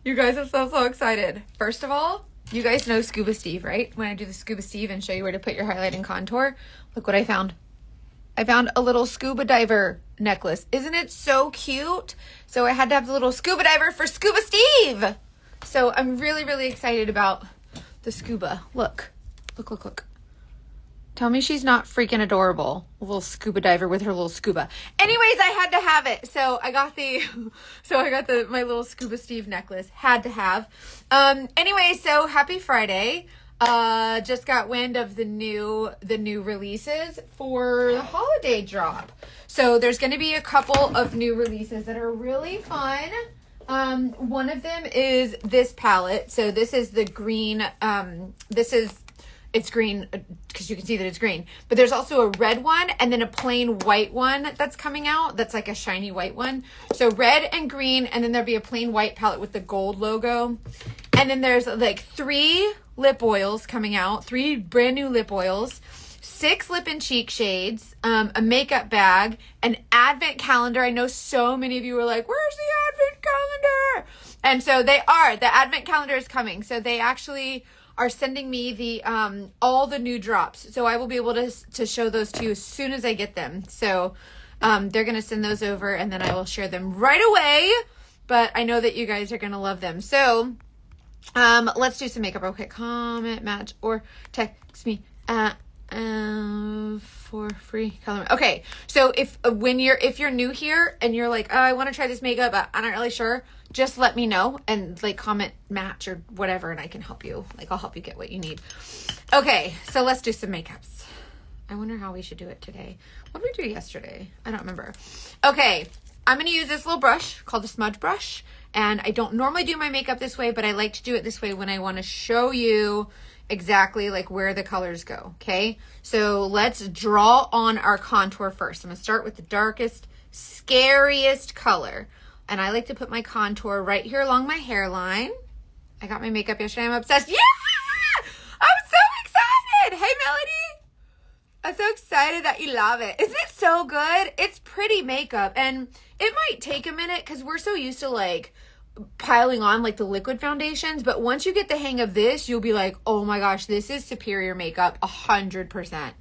You guys are so excited. First of all, you guys know Scuba Steve, right? When I do the Scuba Steve and show you where to put your highlight and contour, look what I found. I found a little scuba diver necklace. Isn't it so cute? So I had to have the little scuba diver for Scuba Steve. So I'm really excited about the scuba. Look. Tell me she's not freaking adorable. A little scuba diver with her little scuba. Anyways, I had to have it. So I got my little Scuba Steve necklace. Had to have. Anyway, so happy Friday. Just got wind of the new releases for the holiday drop. So there's going to be a couple of new releases that are really fun. One of them is this palette. So this is the green. It's green because you can see that it's green, but there's also a red one and then a plain white one that's coming out. That's like a shiny white one. So red and green, and then there'll be a plain white palette with the gold logo. And then there's like 3 lip oils coming out, 3 brand new lip oils, 6 lip and cheek shades, a makeup bag, an advent calendar. I know so many of you were like, where's the advent calendar? And so the advent calendar is coming. So they actually are sending me the all the new drops. So I will be able to show those to you as soon as I get them. So they're going to send those over and then I will share them right away. But I know that you guys are going to love them. So let's do some makeup real quick. Comment, match, or text me for free color. Okay, so if you're new here and you're like, oh, I want to try this makeup, but I'm not really sure, just let me know and like comment match or whatever, and I can help you. Like I'll help you get what you need. Okay, so let's do some makeups. I wonder how we should do it today. What did we do yesterday? I don't remember. Okay, I'm going to use this little brush called a smudge brush. And I don't normally do my makeup this way, but I like to do it this way when I want to show you exactly like where the colors go. Okay, so let's draw on our contour first. I'm going to start with the darkest, scariest color. And I like to put my contour right here along my hairline. I got my makeup yesterday. I'm obsessed. Yeah! I'm so excited. Hey, Melody. I'm so excited that you love it. Isn't it so good? It's pretty makeup. And it might take a minute because we're so used to like piling on like the liquid foundations. But once you get the hang of this, you'll be like, oh my gosh, this is superior makeup 100%.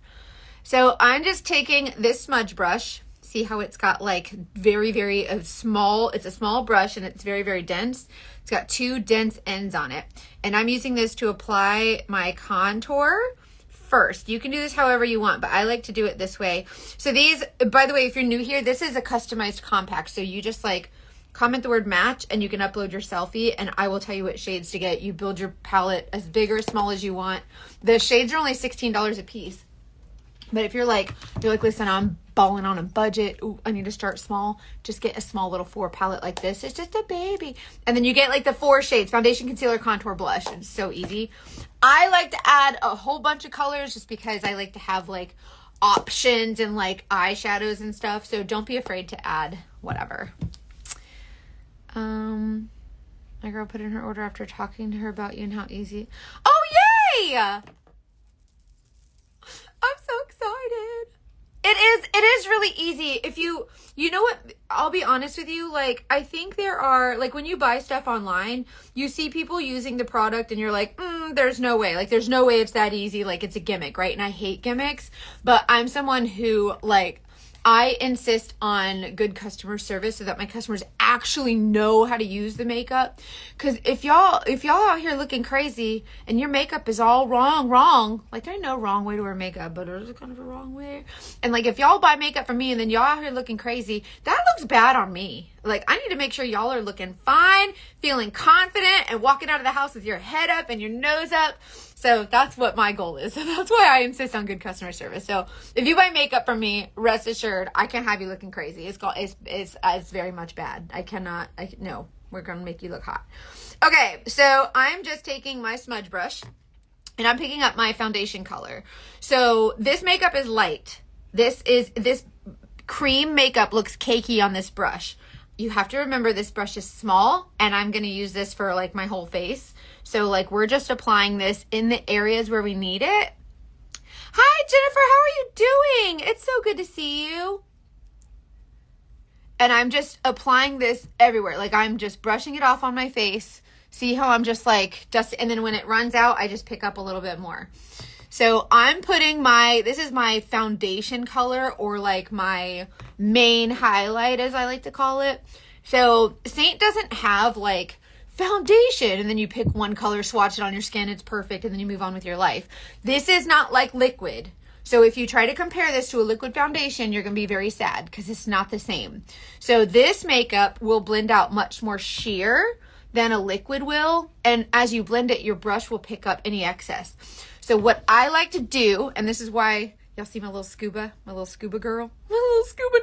So I'm just taking this smudge brush. See how it's got like very small, it's a small brush and it's very dense. It's got 2 dense ends on it. And I'm using this to apply my contour first. You can do this however you want, but I like to do it this way. So these, by the way, if you're new here, this is a customized compact. So you just like comment the word match and you can upload your selfie and I will tell you what shades to get. You build your palette as big or as small as you want. The shades are only $16 a piece. But if you're like, listen, I'm balling on a budget. Ooh, I need to start small. Just get a small little 4 palette like this. It's just a baby. And then you get like the 4 shades, foundation, concealer, contour, blush. It's so easy. I like to add a whole bunch of colors just because I like to have like options and like eyeshadows and stuff. So don't be afraid to add whatever. My girl put in her order after talking to her about you and how easy. Oh, yay! I'm so excited. It is really easy. If you know what, I'll be honest with you, like I think there are, like when you buy stuff online, you see people using the product and you're like, there's no way. Like there's no way it's that easy. Like it's a gimmick, right? And I hate gimmicks, but I'm someone who like I insist on good customer service so that my customers actually know how to use the makeup. Because if y'all out here looking crazy and your makeup is all wrong, like there's no wrong way to wear makeup, but there's kind of a wrong way. And like if y'all buy makeup from me and then y'all out here looking crazy, that looks bad on me. Like I need to make sure y'all are looking fine, feeling confident, and walking out of the house with your head up and your nose up. So that's what my goal is. So that's why I insist on good customer service. So if you buy makeup from me, rest assured, I can't have you looking crazy. It's very much bad. No, we're going to make you look hot. Okay, so I'm just taking my smudge brush and I'm picking up my foundation color. So this makeup is light. This cream makeup looks cakey on this brush. You have to remember this brush is small and I'm going to use this for like my whole face. So like we're just applying this in the areas where we need it. Hi Jennifer, how are you doing? It's so good to see you. And I'm just applying this everywhere. Like I'm just brushing it off on my face See how I'm just like dust, and then when it runs out, I just pick up a little bit more. So I'm putting this is my foundation color, or like my main highlight, as I like to call it. So Saint doesn't have like foundation and then you pick one color, swatch it on your skin, it's perfect, and then you move on with your life. This is not like liquid. So if you try to compare this to a liquid foundation, you're going to be very sad because it's not the same. So this makeup will blend out much more sheer than a liquid will. And as you blend it, your brush will pick up any excess. So what I like to do, and this is why y'all see my little scuba girl, my little scuba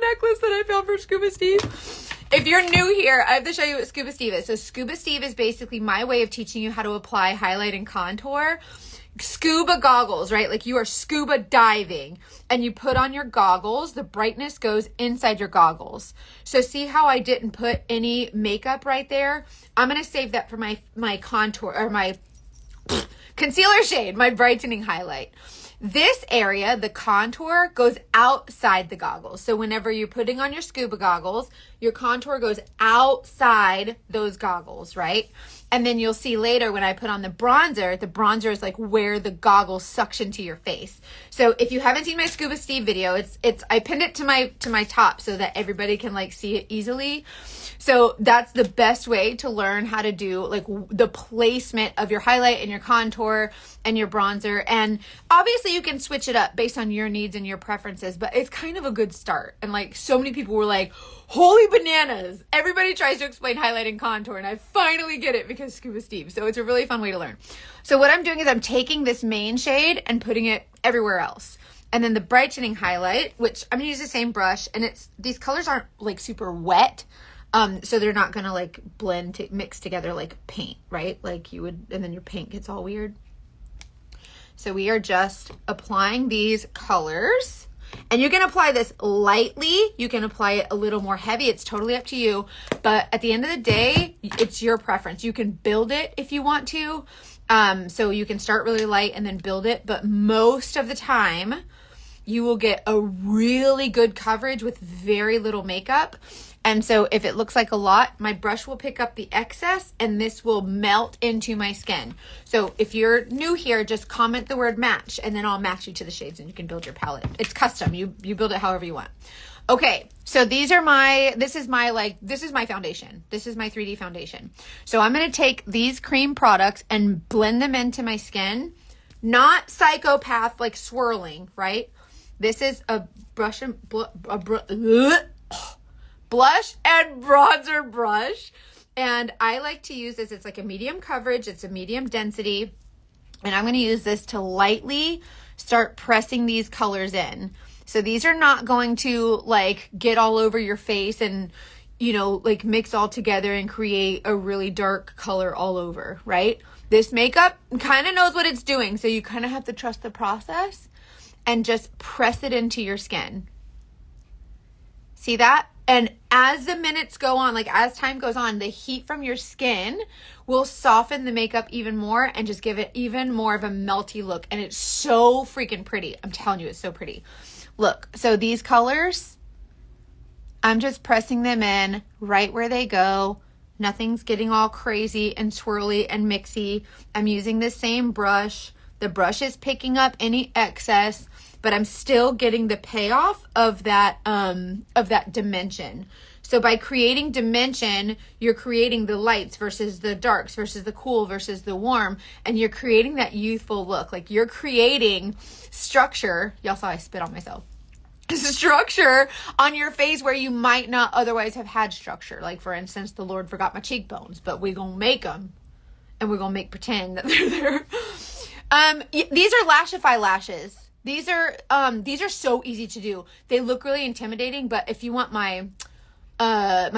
necklace that I found for Scuba Steve. If you're new here, I have to show you what Scuba Steve is. So Scuba Steve is basically my way of teaching you how to apply highlight and contour. Scuba goggles, right? Like you are scuba diving and you put on your goggles, the brightness goes inside your goggles. So see how I didn't put any makeup right there? I'm going to save that for my contour, or my concealer shade, my brightening highlight. This area, the contour, goes outside the goggles. So whenever you're putting on your scuba goggles, your contour goes outside those goggles, right? And then you'll see later when I put on the bronzer is like where the goggles suction to your face. So if you haven't seen my Scuba Steve video, I pinned it to my top so that everybody can like see it easily. So that's the best way to learn how to do like the placement of your highlight and your contour and your bronzer. And obviously you can switch it up based on your needs and your preferences, but it's kind of a good start. And like so many people were like, holy bananas, everybody tries to explain highlight and contour, and I finally get it because Scuba Steve. So it's a really fun way to learn. So what I'm doing is I'm taking this main shade and putting it everywhere else. And then the brightening highlight, which I'm gonna use the same brush, and these colors aren't like super wet. So they're not gonna like mix together like paint, right? Like you would, and then your paint gets all weird. So we are just applying these colors, and you can apply this lightly. You can apply it a little more heavy. It's totally up to you. But at the end of the day, it's your preference. You can build it if you want to. So you can start really light and then build it. But most of the time, you will get a really good coverage with very little makeup. And so if it looks like a lot, my brush will pick up the excess and this will melt into my skin. So if you're new here, just comment the word match and then I'll match you to the shades and you can build your palette. It's custom. You build it however you want. Okay. So this is my foundation. This is my 3D foundation. So I'm going to take these cream products and blend them into my skin. Not psychopath, like swirling, right? This is a blush and bronzer brush. And I like to use this. It's like a medium coverage. It's a medium density. And I'm going to use this to lightly start pressing these colors in. So these are not going to like get all over your face and, you know, like mix all together and create a really dark color all over, right? This makeup kind of knows what it's doing. So you kind of have to trust the process and just press it into your skin. See that? And as the minutes go on, like as time goes on, the heat from your skin will soften the makeup even more and just give it even more of a melty look. And it's so freaking pretty. I'm telling you, it's so pretty. Look, so these colors, I'm just pressing them in right where they go. Nothing's getting all crazy and swirly and mixy. I'm using the same brush. The brush is picking up any excess, but I'm still getting the payoff of that dimension. So by creating dimension, you're creating the lights versus the darks versus the cool versus the warm, and you're creating that youthful look. Like you're creating structure. Y'all saw I spit on myself. Structure on your face where you might not otherwise have had structure. Like for instance, the Lord forgot my cheekbones, but we're gonna make them, and we're gonna make pretend that they're there. These are Lashify lashes. These are so easy to do. They look really intimidating, but if you want my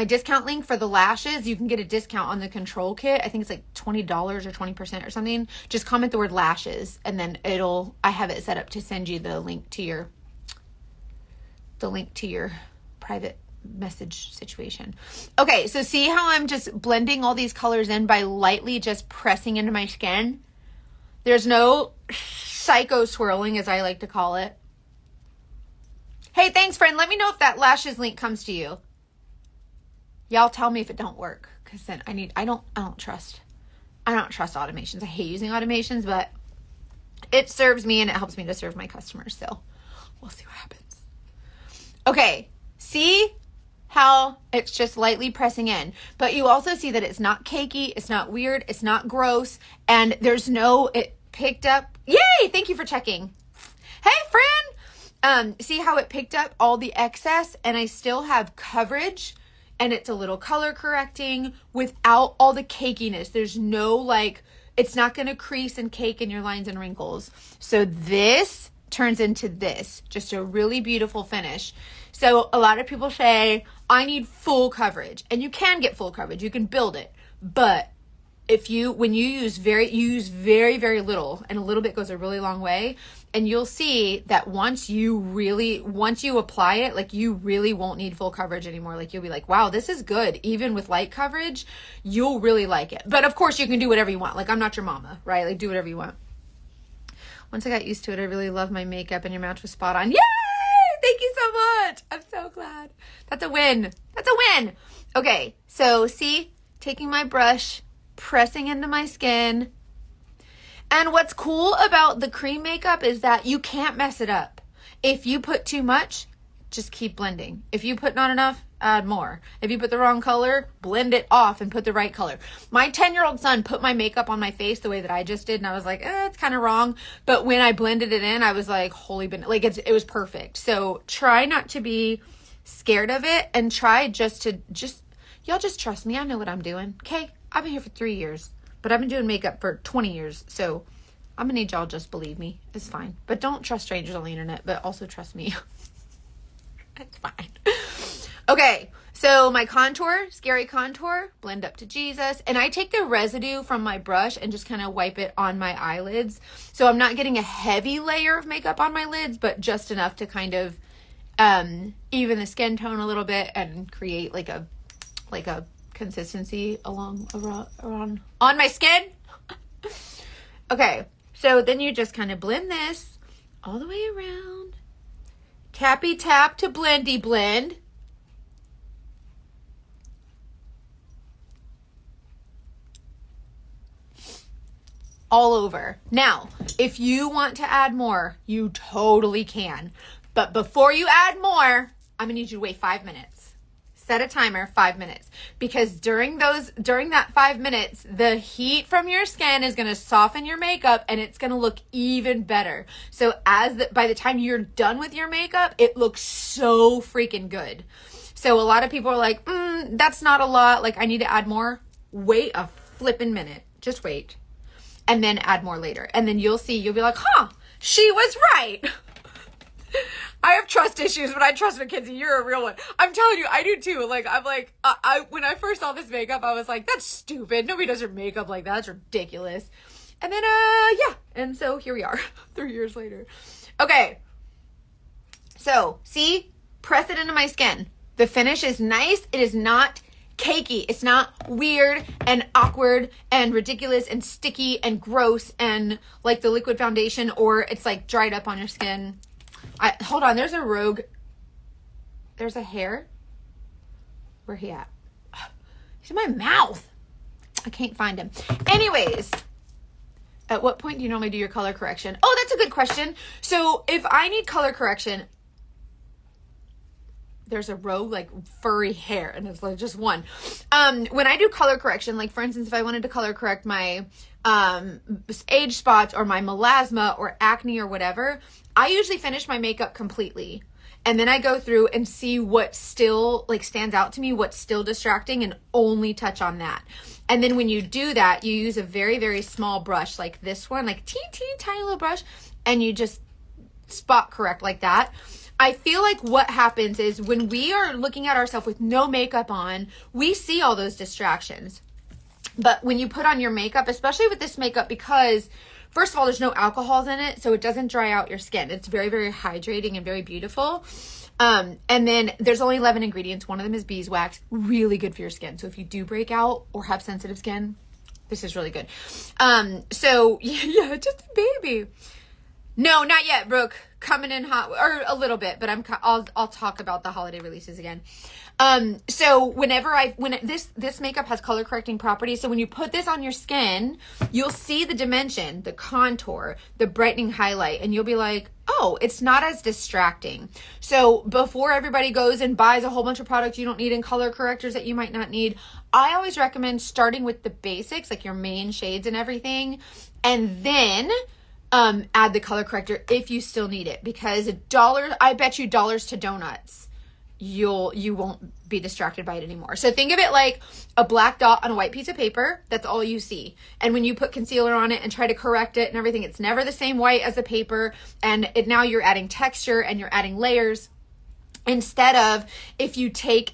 discount link for the lashes, you can get a discount on the control kit. I think it's like $20 or 20% or something. Just comment the word lashes and then I have it set up to send you the link to your private message situation. Okay, so see how I'm just blending all these colors in by lightly just pressing into my skin? There's no psycho swirling, as I like to call it. Hey, thanks, friend. Let me know if that lashes link comes to you. Y'all tell me if it don't work, because then I don't trust I don't trust automations. I hate using automations, but it serves me and it helps me to serve my customers. So we'll see what happens. Okay. See how it's just lightly pressing in, but you also see that it's not cakey. It's not weird. It's not gross. And there's no, it picked up. Yay. Thank you for checking. Hey, friend. See how it picked up all the excess and I still have coverage and it's a little color correcting without all the cakiness. There's no like, it's not going to crease and cake in your lines and wrinkles. So this turns into this, just a really beautiful finish. So a lot of people say, I need full coverage, and you can get full coverage. You can build it. But when you use very, very little, and a little bit goes a really long way. And you'll see that once you apply it, like you really won't need full coverage anymore. Like you'll be like, wow, this is good. Even with light coverage, you'll really like it. But of course you can do whatever you want. Like I'm not your mama, right? Like do whatever you want. Once I got used to it, I really love my makeup and your match was spot on. Yay! Thank you so much. I'm so glad. That's a win. That's a win. Okay. So see, taking my brush, pressing into my skin. And what's cool about the cream makeup is that you can't mess it up. If you put too much, just keep blending. If you put not enough, add more. If you put the wrong color, blend it off and put the right color. My 10-year-old son put my makeup on my face the way that I just did, and I was like, it's kind of wrong. But when I blended it in, I was like, holy, like it was perfect. So try not to be scared of it and try y'all just trust me. I know what I'm doing. Okay. I've been here for 3 years. But I've been doing makeup for 20 years, so I'm going to need y'all just believe me. It's fine. But don't trust strangers on the internet, but also trust me. It's fine. Okay, so my contour, Scary Contour, blend up to Jesus. And I take the residue from my brush and just kind of wipe it on my eyelids. So I'm not getting a heavy layer of makeup on my lids, but just enough to kind of even the skin tone a little bit and create like a consistency around on my skin. Okay, so then you just kind of blend this all the way around. Tappy tap to blendy blend. All over. Now, if you want to add more, you totally can. But before you add more, I'm gonna need you to wait 5 minutes. Set a timer, 5 minutes, because during that 5 minutes, the heat from your skin is going to soften your makeup and it's going to look even better. So by the time you're done with your makeup, it looks so freaking good. So a lot of people are like, that's not a lot. Like I need to add more. Wait a flippin' minute. Just wait. And then add more later. And then you'll be like, she was right. I have trust issues, but I trust Mackenzie. You're a real one. I'm telling you, I do too. Like, I'm like, when I first saw this makeup, I was like, that's stupid. Nobody does their makeup like that. That's ridiculous. And then, yeah. And so here we are 3 years later. Okay. So see, press it into my skin. The finish is nice. It is not cakey. It's not weird and awkward and ridiculous and sticky and gross and like the liquid foundation, or it's like dried up on your skin. Hold on, there's a rogue. There's a hair. Where he at? He's in my mouth. I can't find him. Anyways, at what point do you normally do your color correction? Oh, that's a good question. So if I need color correction, there's a rogue like furry hair and it's like just one. When I do color correction, like for instance, if I wanted to color correct my age spots or my melasma or acne or whatever, I usually finish my makeup completely. And then I go through and see what still like stands out to me, what's still distracting, and only touch on that. And then when you do that, you use a very, very small brush like this one, like teeny tiny little brush, and you just spot correct like that. I feel like what happens is when we are looking at ourselves with no makeup on, we see all those distractions. But when you put on your makeup, especially with this makeup, because first of all, there's no alcohols in it, so it doesn't dry out your skin. It's very, very hydrating and very beautiful. And then there's only 11 ingredients. One of them is beeswax, really good for your skin. So if you do break out or have sensitive skin, this is really good. So yeah, just a baby. No, not yet, Brooke. Coming in hot, or a little bit, but I'll talk about the holiday releases again. So when this makeup has color correcting properties, so when you put this on your skin, you'll see the dimension, the contour, the brightening highlight, and you'll be like, oh, it's not as distracting. So before everybody goes and buys a whole bunch of products you don't need and color correctors that you might not need, I always recommend starting with the basics, like your main shades and everything, and then add the color corrector if you still need it, because I bet you dollars to donuts, you won't be distracted by it anymore. So think of it like a black dot on a white piece of paper. That's all you see. And when you put concealer on it and try to correct it and everything, it's never the same white as the paper. And now you're adding texture and you're adding layers. Instead of if you take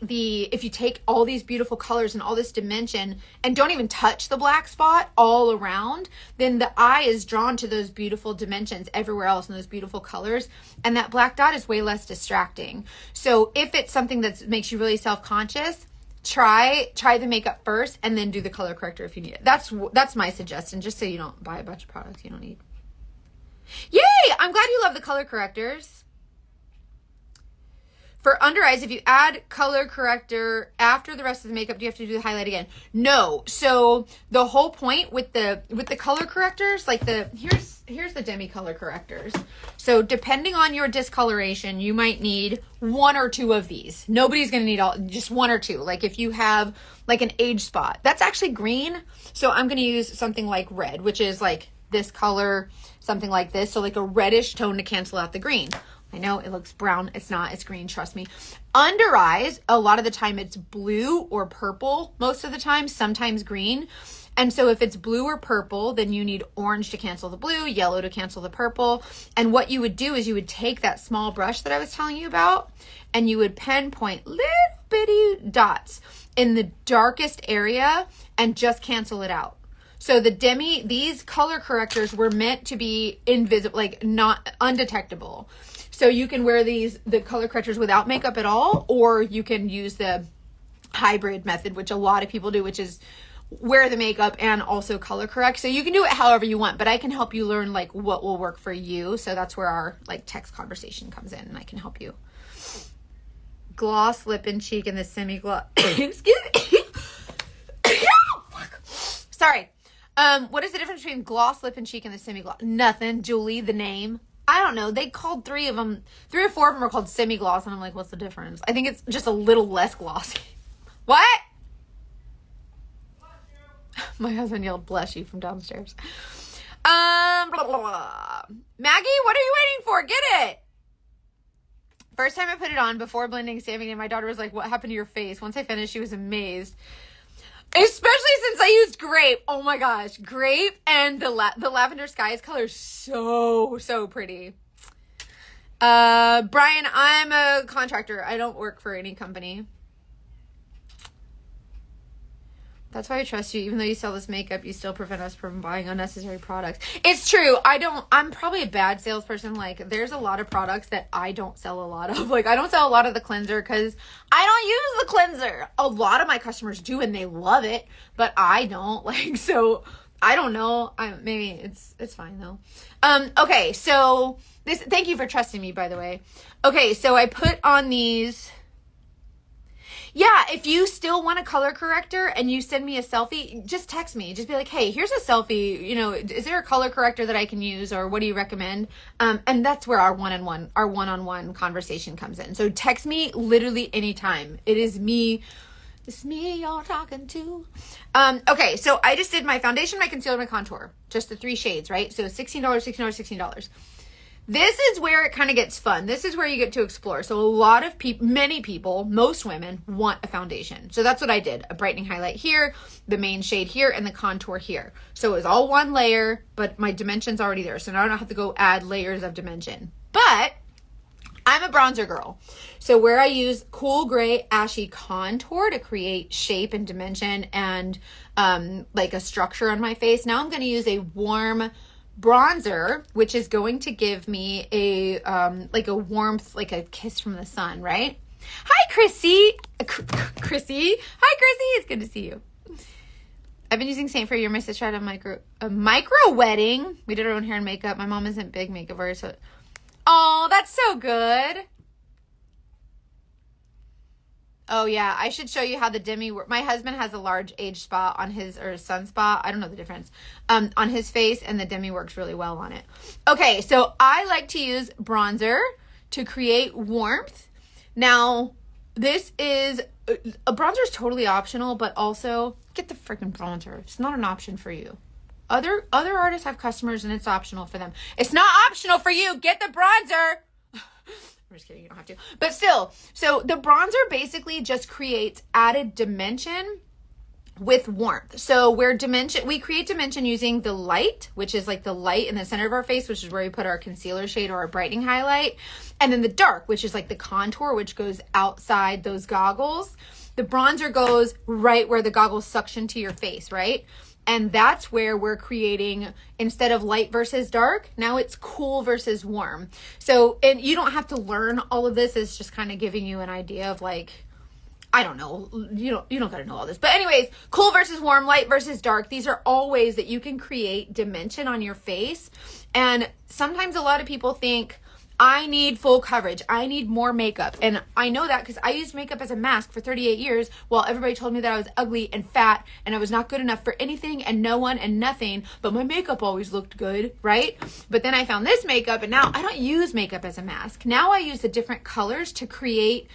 all these beautiful colors and all this dimension and don't even touch the black spot all around, then the eye is drawn to those beautiful dimensions everywhere else and those beautiful colors, and that black dot is way less distracting. So if it's something that makes you really self-conscious, try the makeup first and then do the color corrector if you need it. That's my suggestion, just so you don't buy a bunch of products you don't need. Yay! I'm glad you love the color correctors. For under eyes, if you add color corrector after the rest of the makeup, do you have to do the highlight again? No. So the whole point with the color correctors, like here's the demi color correctors. So depending on your discoloration, you might need one or two of these. Nobody's going to need just one or two. Like if you have like an age spot, that's actually green. So I'm going to use something like red, which is like this color, something like this. So like a reddish tone to cancel out the green. I know it looks brown. It's not. It's green. Trust me. Under eyes, a lot of the time it's blue or purple. Most of the time, sometimes green. And so if it's blue or purple, then you need orange to cancel the blue, yellow to cancel the purple. And what you would do is you would take that small brush that I was telling you about, and you would pinpoint little bitty dots in the darkest area and just cancel it out. So these color correctors were meant to be invisible, like not undetectable. So you can wear the color correctors without makeup at all, or you can use the hybrid method, which a lot of people do, which is wear the makeup and also color correct. So you can do it however you want, but I can help you learn like what will work for you. So that's where our like text conversation comes in, and I can help you. Gloss, lip and cheek, and the semi-gloss. Excuse me. Sorry. What is the difference between gloss, lip and cheek, and the semi-gloss? Nothing. Julie, the name. I don't know. They called 3 or 4 of them are called semi-gloss, and I'm like, what's the difference? I think it's just a little less glossy. What? My husband yelled, bless you, from downstairs. Blah, blah, blah. Maggie, what are you waiting for? Get it. First time I put it on before blending, stamping, and my daughter was like, what happened to your face? Once I finished, she was amazed. Especially since I used grape. Oh my gosh. Grape and the lavender skies color is so pretty. Brian, I'm a contractor. I don't work for any company. That's why I trust you. Even though you sell this makeup, you still prevent us from buying unnecessary products. It's true. I'm probably a bad salesperson. Like, there's a lot of products that I don't sell a lot of. Like, I don't sell a lot of the cleanser because I don't use the cleanser. A lot of my customers do, and they love it, but I don't. Like, so I don't know. Maybe it's fine though. Okay. So thank you for trusting me, by the way. Okay. So I put on these. Yeah, if you still want a color corrector and you send me a selfie, just text me. Just be like, hey, here's a selfie. You know, is there a color corrector that I can use, or what do you recommend? And that's where our one-on-one conversation comes in. So text me literally anytime. It's me you're talking to. Okay, so I just did my foundation, my concealer, my contour. Just the 3 shades, right? So $16, $16, $16. This is where it kind of gets fun. This is where you get to explore. So a lot of many people, most women want a foundation. So that's what I did. A brightening highlight here, the main shade here, and the contour here. So it was all one layer, but my dimension's already there. So now I don't have to go add layers of dimension. But I'm a bronzer girl. So where I use cool gray ashy contour to create shape and dimension and like a structure on my face, now I'm going to use a warm bronzer, which is going to give me a like a warmth, like a kiss from the sun, right? Hi, Chrissy. Chrissy. Hi, Chrissy. It's good to see you. I've been using Saint for a year. My sister had a micro wedding. We did our own hair and makeup. My mom isn't big makeup artist, so. Oh, that's so good. Oh yeah, I should show you how the Demi. My husband has a large age spot on his, or sunspot. I don't know the difference. On his face, and the Demi works really well on it. Okay, so I like to use bronzer to create warmth. Now, this is a bronzer is totally optional, but also get the freaking bronzer. It's not an option for you. Other artists have customers and it's optional for them. It's not optional for you. Get the bronzer. I'm just kidding. You don't have to. But still, so the bronzer basically just creates added dimension with warmth. So we create dimension using the light, which is like the light in the center of our face, which is where we put our concealer shade or our brightening highlight. And then the dark, which is like the contour, which goes outside those goggles. The bronzer goes right where the goggles suction to your face, right? And that's where we're creating, instead of light versus dark, now it's cool versus warm. So, and you don't have to learn all of this. It's just kind of giving you an idea of like, I don't know, you don't got to know all this. But anyways, cool versus warm, light versus dark. These are all ways that you can create dimension on your face. And sometimes a lot of people think, I need full coverage. I need more makeup. And I know that because I used makeup as a mask for 38 years while everybody told me that I was ugly and fat and I was not good enough for anything and no one and nothing, but my makeup always looked good, right? But then I found this makeup and now I don't use makeup as a mask. Now I use the different colors to create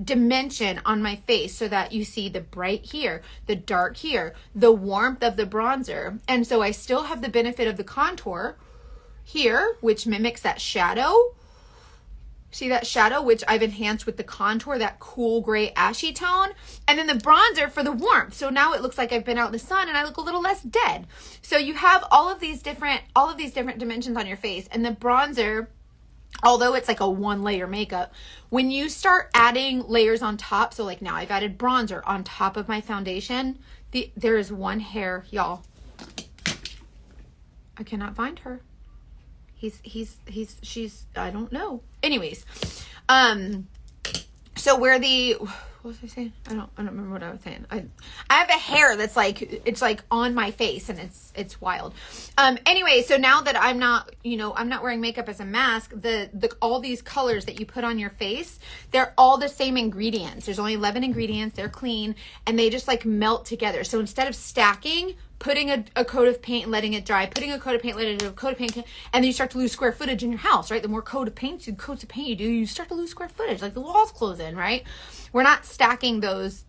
dimension on my face so that you see the bright here, the dark here, the warmth of the bronzer. And so I still have the benefit of the contour here, which mimics that shadow. See that shadow, which I've enhanced with the contour, that cool gray ashy tone, and then the bronzer for the warmth. So now it looks like I've been out in the sun and I look a little less dead. So you have all of these different dimensions on your face, and the bronzer, although it's like a one layer makeup, when you start adding layers on top, so like now I've added bronzer on top of my foundation, there is one hair, y'all. I cannot find her. She's, I don't know. Anyways, so where what was I saying? I don't remember what I was saying. I have a hair that's like, it's like on my face and it's wild. Anyway, so now that I'm not wearing makeup as a mask, all these colors that you put on your face, they're all the same ingredients. There's only 11 ingredients. They're clean and they just like melt together. So instead of stacking, putting a coat of paint and letting it dry, putting a coat of paint, letting it dry, coat of paint, and then you start to lose square footage in your house, right? The more coats of paint you do, you start to lose square footage, like the walls close in, right? We're not stacking those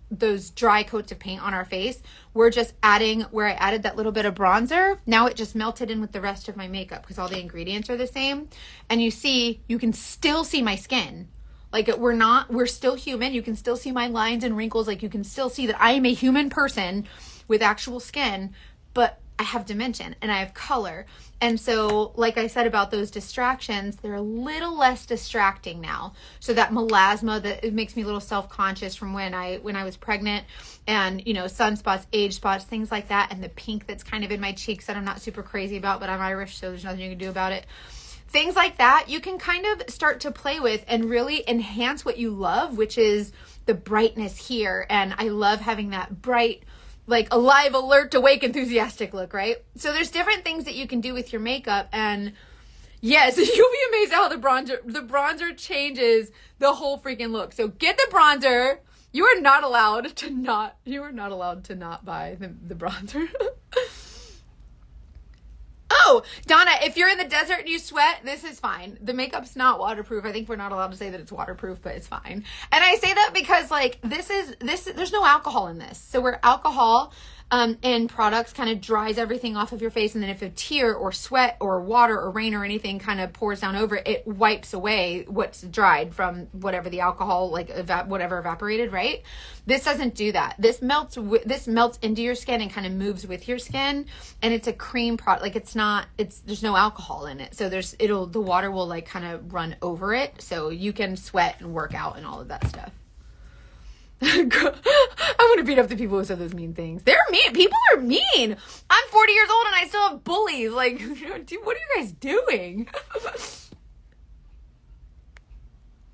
dry coats of paint on our face. We're just adding, where I added that little bit of bronzer, now it just melted in with the rest of my makeup because all the ingredients are the same. And you can still see my skin. Like we're still human. You can still see my lines and wrinkles. Like you can still see that I am a human person with actual skin, but I have dimension and I have color. And so, like I said about those distractions, they're a little less distracting now. So that melasma, that it makes me a little self-conscious from when I was pregnant, and sunspots, age spots, things like that, and the pink that's kind of in my cheeks that I'm not super crazy about, but I'm Irish, so there's nothing you can do about it. Things like that, you can kind of start to play with and really enhance what you love, which is the brightness here. And I love having that bright, like alive, alert, awake, enthusiastic look, right? So there's different things that you can do with your makeup, and yes, you'll be amazed how the bronzer changes the whole freaking look. So get the bronzer. You are not allowed to not buy the bronzer. Oh, Donna, if you're in the desert and you sweat, this is fine. The makeup's not waterproof. I think we're not allowed to say that it's waterproof, but it's fine. And I say that because like there's no alcohol in this. So where alcohol in products kind of dries everything off of your face, and then if a tear or sweat or water or rain or anything kind of pours down over it, it wipes away what's dried from whatever the alcohol, like whatever evaporated, right? This doesn't do that. This melts into your skin and kind of moves with your skin, and it's a cream product. Like there's no alcohol in it, so the water will like kind of run over it, so you can sweat and work out and all of that stuff. I'm gonna beat up the people who said those mean things. They're mean. People are mean. I'm 40 years old and I still have bullies. Like, dude, what are you guys doing?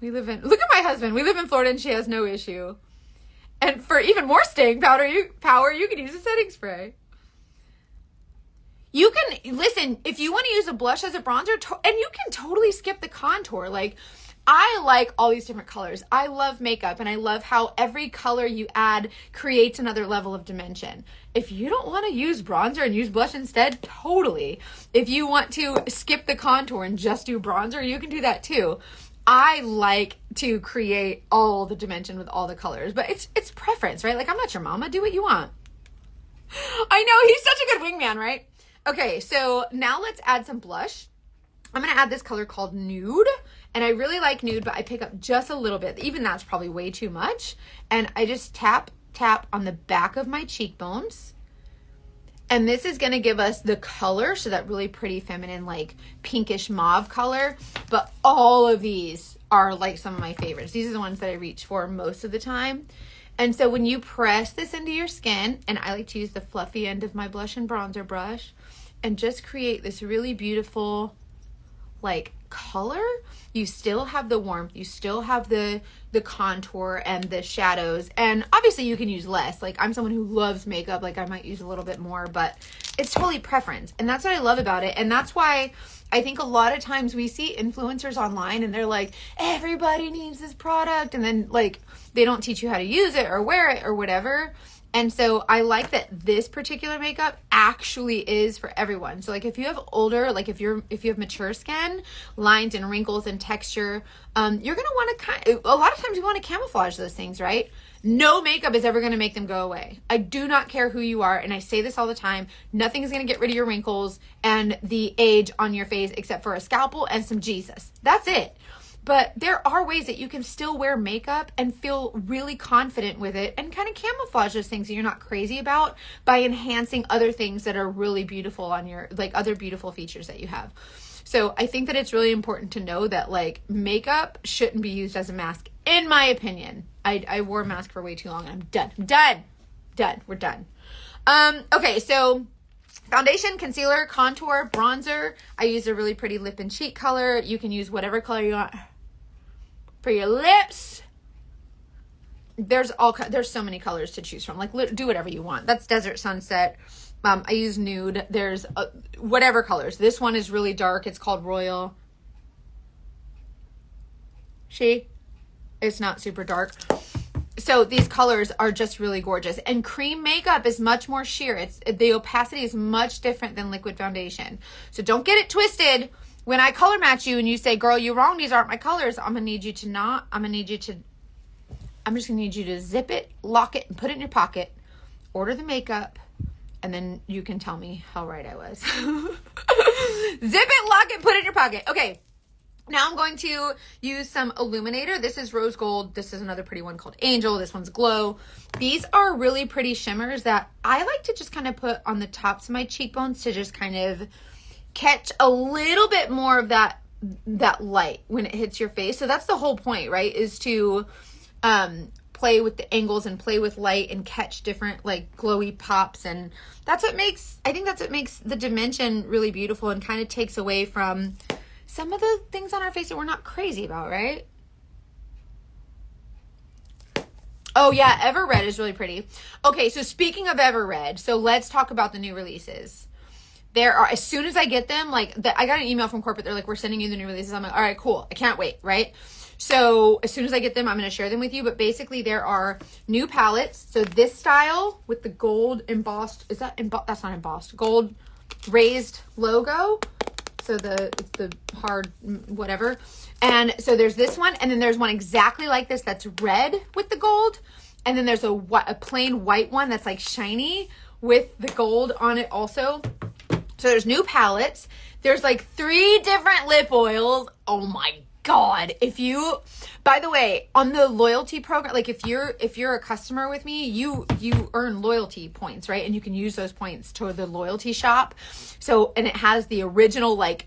Look at my husband. We live in Florida and she has no issue. And for even more staying power, you can use a setting spray. You can, listen, if you want to use a blush as a bronzer, and you can totally skip the contour. Like, I like all these different colors. I love makeup, and I love how every color you add creates another level of dimension. If you don't want to use bronzer and use blush instead, totally. If you want to skip the contour and just do bronzer, you can do that too. I like to create all the dimension with all the colors, but it's preference, right? Like, I'm not your mama. Do what you want. I know, he's such a good wingman, right? Okay, so now let's add some blush. I'm going to add this color called Nude, and I really like Nude, but I pick up just a little bit. Even that's probably way too much. And I just tap on the back of my cheekbones. And this is going to give us the color, so that really pretty feminine, like pinkish mauve color. But all of these are like some of my favorites. These are the ones that I reach for most of the time. And so when you press this into your skin, and I like to use the fluffy end of my blush and bronzer brush, and just create this really beautiful like color, you still have the warmth, you still have the contour and the shadows, and obviously you can use less. Like, I'm someone who loves makeup, like I might use a little bit more, but it's totally preference. And that's what I love about it. And that's why I think a lot of times we see influencers online and they're like, everybody needs this product, and then like they don't teach you how to use it or wear it or whatever. And so I like that this particular makeup actually is for everyone. So like if you have older, like if you have mature skin, lines and wrinkles and texture, you're going to want to a lot of times you want to camouflage those things, right? No makeup is ever going to make them go away. I do not care who you are. And I say this all the time. Nothing is going to get rid of your wrinkles and the age on your face except for a scalpel and some Jesus. That's it. But there are ways that you can still wear makeup and feel really confident with it and kind of camouflage those things that you're not crazy about by enhancing other things that are really beautiful on your, like other beautiful features that you have. So I think that it's really important to know that like makeup shouldn't be used as a mask, in my opinion. I wore a mask for way too long and I'm done. We're done. Okay, so foundation, concealer, contour, bronzer. I use a really pretty lip and cheek color. You can use whatever color you want for your lips. There's so many colors to choose from. Like, do whatever you want. That's Desert Sunset. I use Nude. There's whatever colors. This one is really dark. It's called Royal. It's not super dark. So these colors are just really gorgeous. And cream makeup is much more sheer. The opacity is much different than liquid foundation. So don't get it twisted. When I color match you and you say, girl, you're wrong, these aren't my colors, I'm just gonna need you to zip it, lock it, and put it in your pocket, order the makeup, and then you can tell me how right I was. Zip it, lock it, put it in your pocket. Okay. Now I'm going to use some illuminator. This is rose gold. This is another pretty one called Angel. This one's glow. These are really pretty shimmers that I like to just kind of put on the tops of my cheekbones to just kind of catch a little bit more of that light when it hits your face. So that's the whole point, right? Is to play with the angles and play with light and catch different like glowy pops. And I think that's what makes the dimension really beautiful and kind of takes away from some of the things on our face that we're not crazy about, right? Oh yeah, Ever Red is really pretty. Okay, so speaking of Ever Red, so let's talk about the new releases. There are, as soon as I get them, I got an email from corporate. They're like, we're sending you the new releases. I'm like, all right, cool. I can't wait, right? So as soon as I get them, I'm going to share them with you. But basically there are new palettes. So this style with the gold embossed, that's not embossed, gold raised logo. So it's the hard whatever. And so there's this one, and then there's one exactly like this that's red with the gold. And then there's a plain white one that's like shiny with the gold on it also. So there's new palettes. There's like 3 different lip oils. Oh my God. By the way, on the loyalty program, like if you're a customer with me, you earn loyalty points, right? And you can use those points to the loyalty shop. So, and it has the original like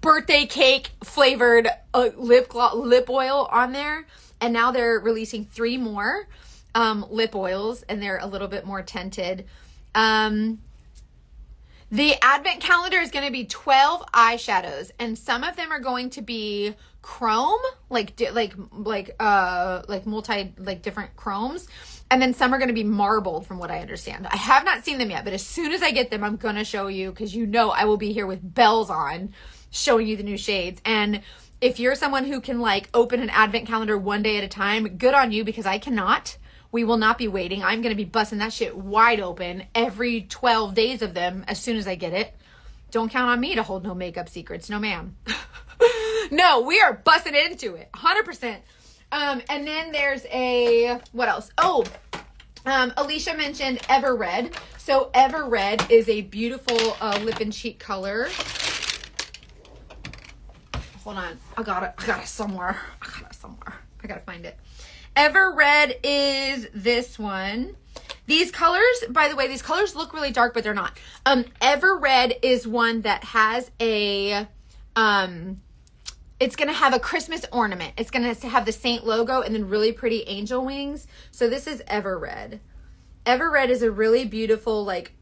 birthday cake flavored lip oil on there. And now they're releasing 3 more lip oils, and they're a little bit more tinted. The advent calendar is going to be 12 eyeshadows, and some of them are going to be chrome, like multi, like different chromes. And then some are going to be marbled from what I understand. I have not seen them yet, but as soon as I get them, I'm going to show you, because you know I will be here with bells on showing you the new shades. And if you're someone who can like open an advent calendar one day at a time, good on you, because I cannot. We will not be waiting. I'm going to be busting that shit wide open every 12 days of them as soon as I get it. Don't count on me to hold no makeup secrets. No, ma'am. No, we are busting into it. 100%. And then there's what else? Oh, Alicia mentioned Ever Red. So Ever Red is a beautiful lip and cheek color. Hold on. I got it somewhere. I gotta find it. Ever Red is this one. These colors, by the way, these colors look really dark, but they're not. Ever Red is one that has it's going to have a Christmas ornament. It's going to have the Saint logo and then really pretty angel wings. So this is Ever Red. Ever Red is a really beautiful, like,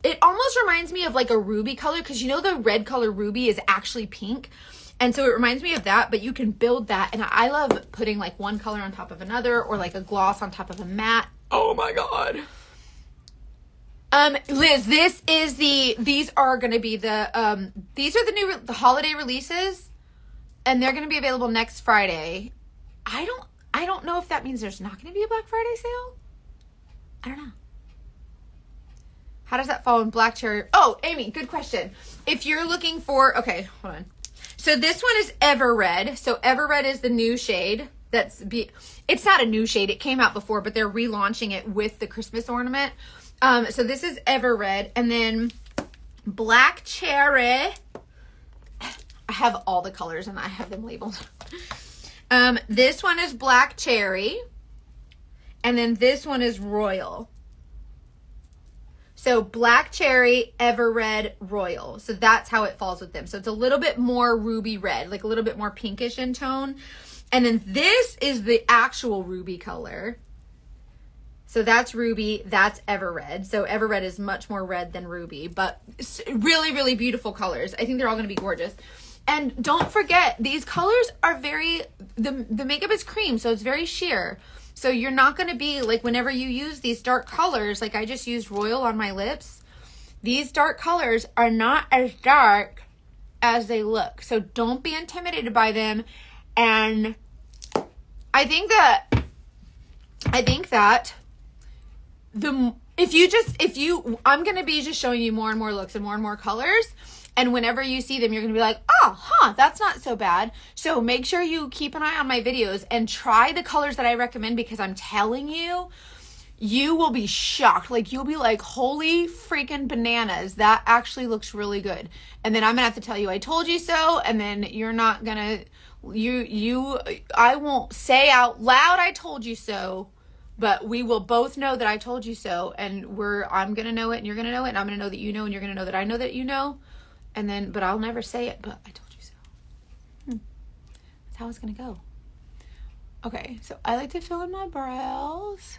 it almost reminds me of like a ruby color, because you know the red color ruby is actually pink. And so it reminds me of that, but you can build that. And I love putting like one color on top of another, or like a gloss on top of a matte. Oh my God. Liz, these are going to be these are the holiday releases, and they're going to be available next Friday. I don't know if that means there's not going to be a Black Friday sale. I don't know. How does that fall in Black Cherry? Oh, Amy, good question. If you're looking for, okay, hold on. So this one is Ever Red. So Ever Red is the new shade. It's not a new shade. It came out before, but they're relaunching it with the Christmas ornament. So this is Ever Red. And then Black Cherry. I have all the colors and I have them labeled. This one is Black Cherry. And then this one is Royal. So Black Cherry, Ever Red, Royal. So that's how it falls with them. So it's a little bit more ruby red, like a little bit more pinkish in tone. And then this is the actual ruby color. So that's ruby, that's Ever Red. So Ever Red is much more red than ruby, but really, really beautiful colors. I think they're all going to be gorgeous. And don't forget, these colors are the makeup is cream, so it's very sheer. So you're not going to be like, whenever you use these dark colors, like I just used Royal on my lips, these dark colors are not as dark as they look. So don't be intimidated by them. And I think that I'm going to be just showing you more and more looks and more colors. And whenever you see them, you're going to be like, oh, that's not so bad. So make sure you keep an eye on my videos and try the colors that I recommend, because I'm telling you, you will be shocked. Like, you'll be like, holy freaking bananas. That actually looks really good. And then I'm going to have to tell you, I told you so. And then you're not going to, I won't say out loud, I told you so. But we will both know that I told you so. And I'm going to know it and you're going to know it. And I'm going to know that you know and you're going to know that I know that you know. And then, but I'll never say it, but I told you so. That's how it's going to go. Okay, so I like to fill in my brows.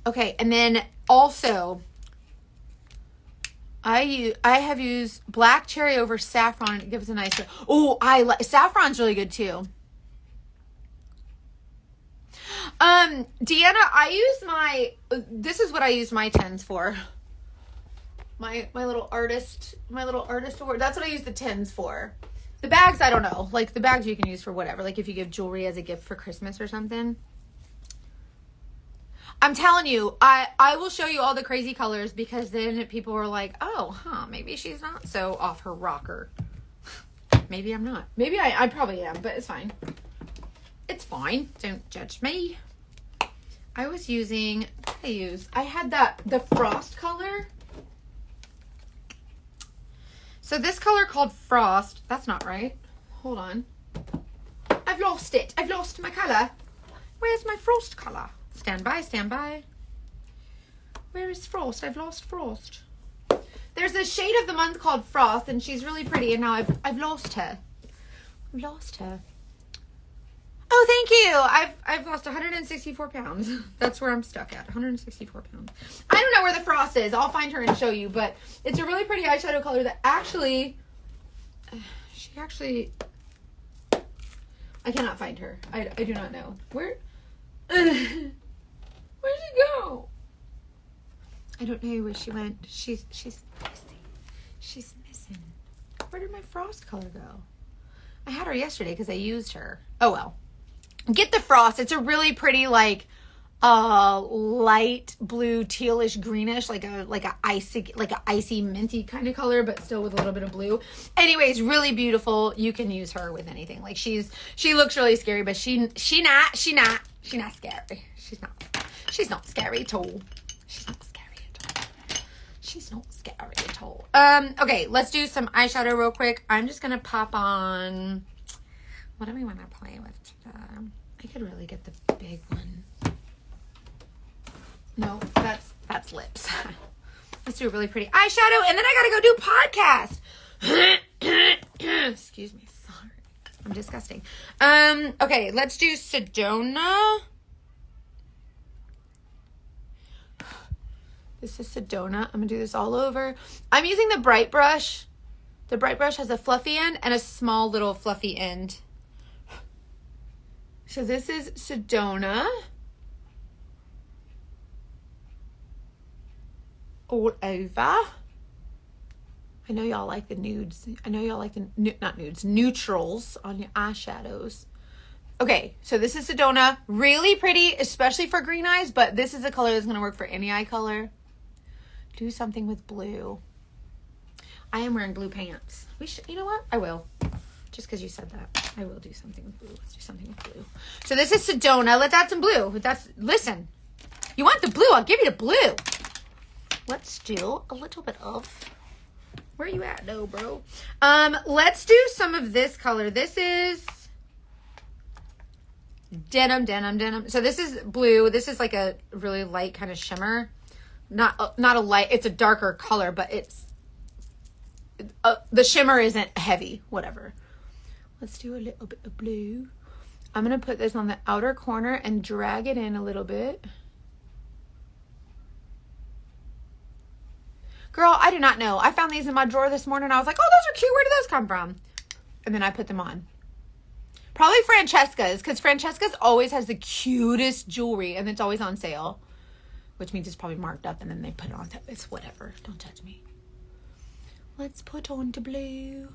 Okay, and then also, I have used Black Cherry over Saffron. It gives a nice, Saffron's really good too. Deanna, this is what I use my 10s for. My little artist award. That's what I use the 10s for. The bags, I don't know. Like, the bags you can use for whatever. Like, if you give jewelry as a gift for Christmas or something. I'm telling you, I will show you all the crazy colors, because then people are like, maybe she's not so off her rocker. Maybe I'm not. Maybe I probably am, but it's fine. It's fine. Don't judge me. I had the Frost color. So this color called Frost, that's not right. Hold on. I've lost it. I've lost my color. Where's my Frost color? Stand by, stand by. Where is Frost? I've lost Frost. There's a shade of the month called Frost, and she's really pretty, and now I've lost her. I've lost her. Oh, thank you. I've lost 164 pounds. That's where I'm stuck at, 164 pounds. I don't know where the Frost is. I'll find her and show you, but it's a really pretty eyeshadow color that actually, I cannot find her. I do not know. Where? Where'd she go? I don't know where she went. She's missing. She's missing. Where did my frost color go? I had her yesterday because I used her. Oh well. Get the frost. It's a really pretty like light blue, tealish, greenish, like a icy minty kind of color, but still with a little bit of blue. Anyways, really beautiful. You can use her with anything. Like she looks really scary, but she not scary. She's not scary at all. She's not scary at all. She's not scary at all. Okay, let's do some eyeshadow real quick. I'm just gonna pop on. What do we want to play with today? I could really get the big one. No, that's lips. Let's do a really pretty eyeshadow, and then I gotta go do podcast. Excuse me, sorry. I'm disgusting. Okay, let's do Sedona. This is Sedona. I'm gonna do this all over. I'm using the Bright Brush. The Bright Brush has a fluffy end and a small little fluffy end. So this is Sedona. All over. I know y'all like the nudes. I know y'all like the, not nudes, neutrals on your eyeshadows. Okay, so this is Sedona. Really pretty, especially for green eyes, but this is a color that's going to work for any eye color. Do something with blue. I am wearing blue pants. You know what? I will. Just because you said that. I will do something with blue. Let's do something with blue. So this is Sedona. Let's add some blue. Listen. You want the blue? I'll give you the blue. Let's do a little bit of, where you at though, bro? Let's do some of this color. This is denim. So this is blue. This is like a really light kind of shimmer. Not a light, it's a darker color, but it's, the shimmer isn't heavy, whatever. Let's do a little bit of blue. I'm going to put this on the outer corner and drag it in a little bit. Girl, I do not know. I found these in my drawer this morning. I was like, oh, those are cute. Where did those come from? And then I put them on. Probably Francesca's, because Francesca's always has the cutest jewelry, and it's always on sale. Which means it's probably marked up, and then they put it on. It's whatever. Don't judge me. Let's put on to blue.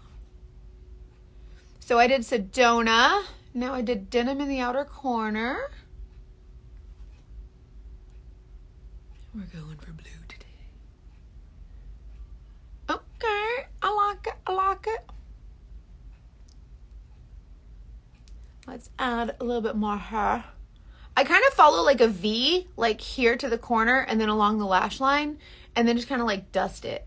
So I did Sedona. Now I did denim in the outer corner. We're going for blue today. Okay, I like it. Let's add a little bit more hair. I kind of follow like a V, like here to the corner and then along the lash line, and then just kind of like dust it.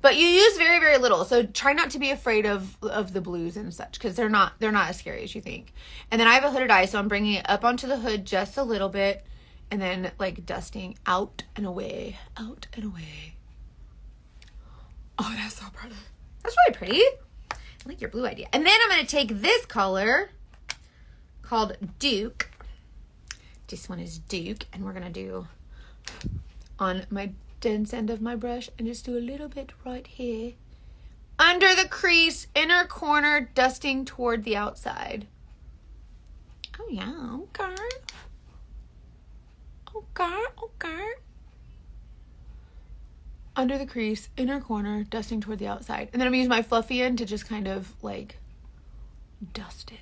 But you use very, very little, so try not to be afraid of the blues and such, because they're not as scary as you think. And then I have a hooded eye, so I'm bringing it up onto the hood just a little bit, and then like dusting out and away. Oh, that's so pretty. That's really pretty. I like your blue idea. And then I'm going to take this color called Duke. This one is Duke, and we're going to do on my dense end of my brush and just do a little bit right here. Under the crease, inner corner, dusting toward the outside. Oh, yeah, okay. Under the crease, inner corner, dusting toward the outside. And then I'm going to use my fluffy end to just kind of like dust it.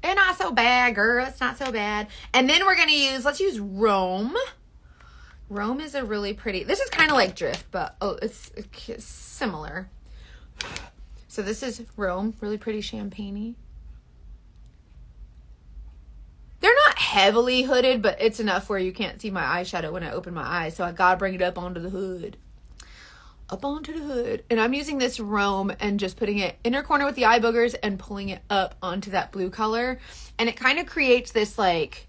It's not so bad, girl. It's not so bad. And then we're going to let's use Rome. Rome is a really pretty, this is kind of like Drift, but it's similar. So this is Rome, really pretty champagne-y. They're not heavily hooded, but it's enough where you can't see my eyeshadow when I open my eyes. So I gotta bring it up onto the hood. And I'm using this Rome and just putting it inner corner with the eye boogers and pulling it up onto that blue color. And it kind of creates this like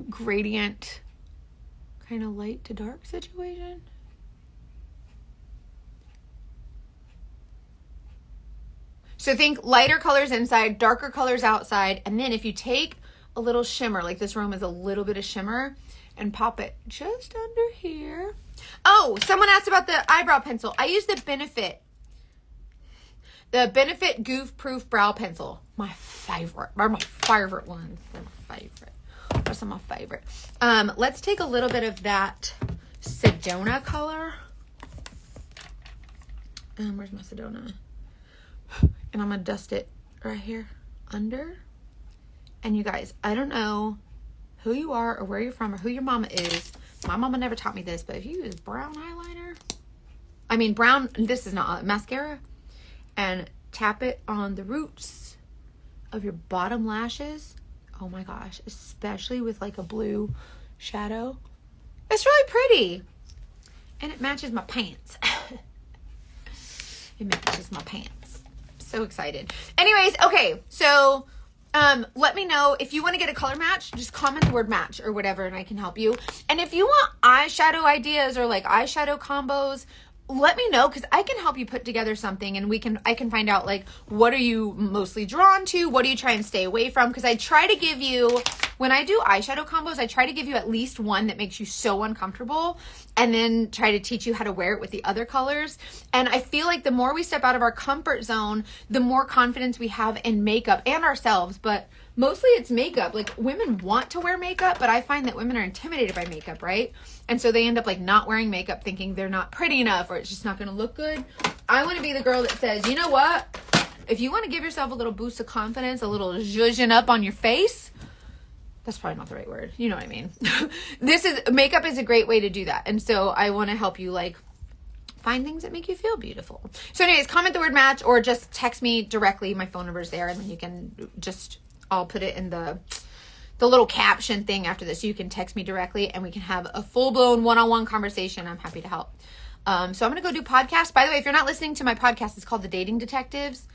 gradient kind of light to dark situation. So think lighter colors inside, darker colors outside. And then if you take a little shimmer, like this Rome is a little bit of shimmer, and pop it just under here. Oh, someone asked about the eyebrow pencil. I use the Benefit Goof Proof Brow Pencil. my favorite. They're my favorite ones. They're my favorite. Those are my favorite. Let's take a little bit of that Sedona color. Where's my Sedona? And I'm going to dust it right here under. And you guys, I don't know who you are or where you're from or who your mama is. My mama never taught me this, but if you use brown eyeliner, I mean brown, this is not mascara, and tap it on the roots of your bottom lashes. Oh my gosh, especially with like a blue shadow. It's really pretty. And it matches my pants. It matches my pants. So excited. Anyways, okay, so let me know if you want to get a color match. Just comment the word match or whatever and I can help you. And if you want eyeshadow ideas or like eyeshadow combos, let me know, because I can help you put together something, and I can find out like what are you mostly drawn to, what do you try and stay away from, because I try to give you, when I do eyeshadow combos, I try to give you at least one that makes you so uncomfortable, and then try to teach you how to wear it with the other colors. And I feel like the more we step out of our comfort zone, the more confidence we have in makeup and ourselves, but mostly it's makeup. Like, women want to wear makeup, but I find that women are intimidated by makeup, right? And so they end up like not wearing makeup, thinking they're not pretty enough or it's just not going to look good. I want to be the girl that says, you know what? If you want to give yourself a little boost of confidence, a little zhuzhing up on your face, that's probably not the right word. You know what I mean? Makeup is a great way to do that. And so I want to help you like find things that make you feel beautiful. So anyways, comment the word match or just text me directly. My phone number is there, and then you can just, I'll put it in the little caption thing after this. You can text me directly and we can have a full-blown one-on-one conversation. I'm happy to help. So I'm going to go do podcasts. By the way, if you're not listening to my podcast, it's called The Dating Detectives.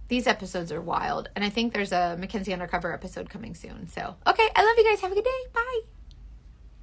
These episodes are wild. And I think there's a Mackenzie Undercover episode coming soon. So, okay. I love you guys. Have a good day. Bye.